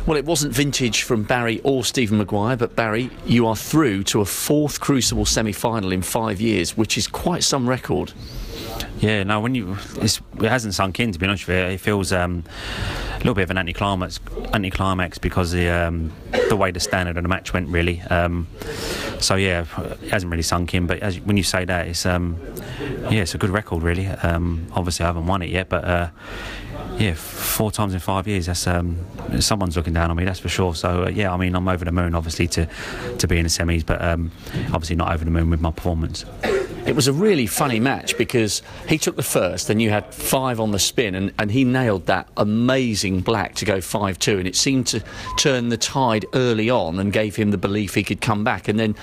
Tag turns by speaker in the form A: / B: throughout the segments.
A: Well, it wasn't vintage from Barry or Stephen Maguire, but Barry, you are through to a 4th Crucible semi-final in 5 years, which is quite some record.
B: Yeah, no, it hasn't sunk in, to be honest with you. It feels a little bit of an anticlimax because the way the standard of the match went, really. So yeah, it hasn't really sunk in. But when you say that, it's it's a good record, really. Obviously, I haven't won it yet, but yeah, 4 times in 5 years. That's someone's looking down on me, that's for sure. So yeah, I mean, I'm over the moon, obviously, to be in the semis, but obviously not over the moon with my performance.
A: It was a really funny match because he took the first and you had 5 on the spin, and he nailed that amazing black to go 5-2, and it seemed to turn the tide early on and gave him the belief he could come back, and then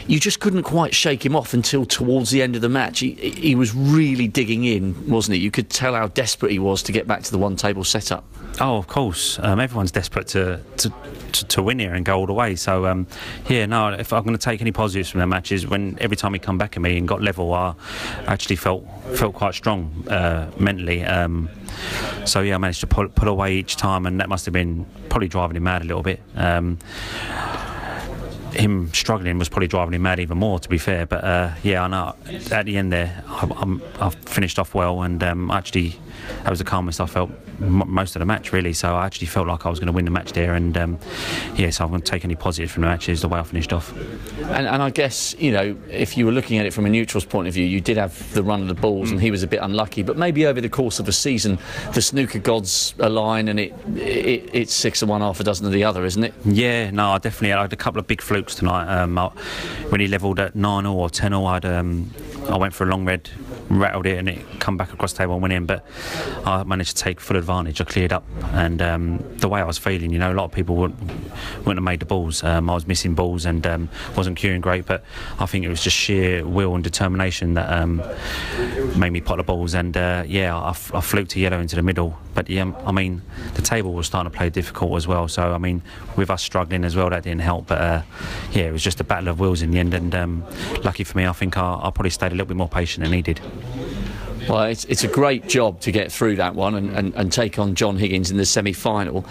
A: you just couldn't quite shake him off until towards the end of the match. He was really digging in, wasn't he? You could tell how desperate he was to get back to the one-table setup.
B: Oh, of course. Everyone's desperate to win here and go all the way. So, yeah, no, if I'm going to take any positives from the matches, when every time he come back at me and got level, I actually felt quite strong mentally. So, yeah, I managed to pull away each time, and that must have been probably driving him mad a little bit. Him struggling was probably driving him mad even more, to be fair. But yeah, I know at the end there, I finished off well, and actually that was the calmest I felt most of the match, really. So I actually felt like I was going to win the match there, and yeah, so I'm going to take any positives from the match is the way I finished off.
A: And I guess, you know, if you were looking at it from a neutral's point of view, you did have the run of the balls, and he was a bit unlucky. But maybe over the course of a season, the snooker gods align, and it's 6 of one, half a dozen of the other, isn't it?
B: Yeah, no, I definitely had a couple of big flukes tonight. When he levelled at 9-0 or 10-0, I went for a long red, rattled it, and it come back across the table and went in. But I managed to take full advantage. I cleared up, and the way I was feeling, you know, a lot of people wouldn't have made the balls. I was missing balls and wasn't cueing great, but I think it was just sheer will and determination that made me pot the balls. And yeah, I fluked to yellow into the middle. But yeah, I mean, the table was starting to play difficult as well. So I mean, with us struggling as well, that didn't help. But yeah, it was just a battle of wills in the end. And lucky for me, I think I probably stayed a little bit more patient than he did.
A: Well, it's a great job to get through that one and take on John Higgins in the semi-final.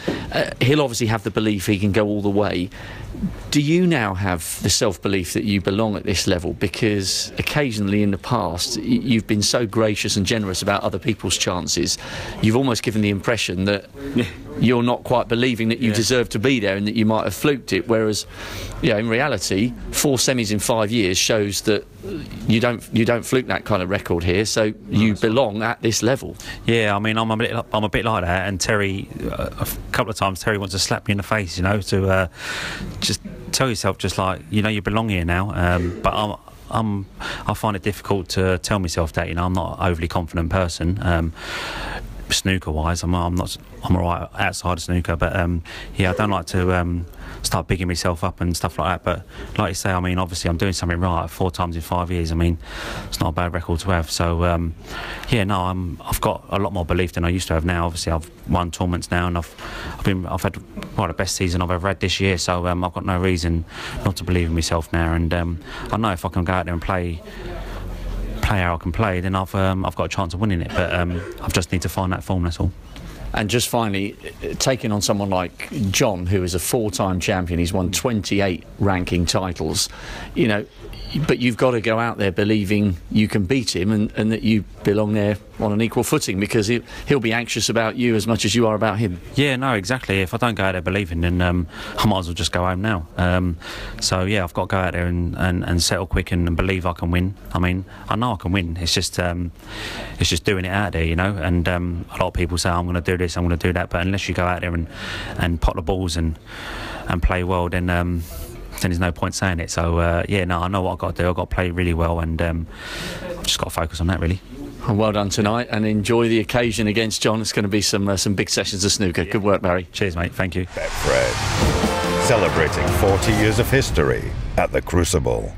A: He'll obviously have the belief he can go all the way. Do you now have the self-belief that you belong at this level? Because occasionally in the past, you've been so gracious and generous about other people's chances, you've almost given the impression that you're not quite believing that you deserve to be there and that you might have fluked it, whereas, you know, in reality, 4 semis in 5 years shows that you don't fluke that kind of record here, so you belong at this level.
B: Yeah, I mean, I'm a bit like that, and Terry, a couple of times Terry wants to slap me in the face, you know, to just tell yourself, just like, you know, you belong here now. But I find it difficult to tell myself that, you know, I'm not an overly confident person. Snooker wise, I'm alright outside of snooker, but yeah, I don't like to start bigging myself up and stuff like that. But like you say, I mean, obviously I'm doing something right 4 times in 5 years. I mean, it's not a bad record to have. So yeah, no, I've got a lot more belief than I used to have now. Obviously I've won tournaments now, and I've had the best season I've ever had this year. So I've got no reason not to believe in myself now, and I know if I can go out there and play how I can play, then I've got a chance of winning it. But I just need to find that form, that's all.
A: And just finally, taking on someone like John, who is a 4-time champion, he's won 28 ranking titles, you know, but you've got to go out there believing you can beat him and that you belong there on an equal footing, because he'll be anxious about you as much as you are about him.
B: Yeah, no, exactly. If I don't go out there believing, then I might as well just go home now. So yeah, I've got to go out there and settle quick and believe I can win. I mean, I know I can win. It's just doing it out there, you know. And a lot of people say, I'm going to do this, I'm going to do that, but unless you go out there and pot the balls and play well, then there's no point saying it. So yeah, no, I know what I've got to do. I've got to play really well, and I've just got to focus on that, really.
A: Well done tonight, and enjoy the occasion against John. It's going to be some big sessions of snooker. Good work, Barry.
B: Cheers, mate. Thank you.
C: Betfred, celebrating 40 years of history at the Crucible.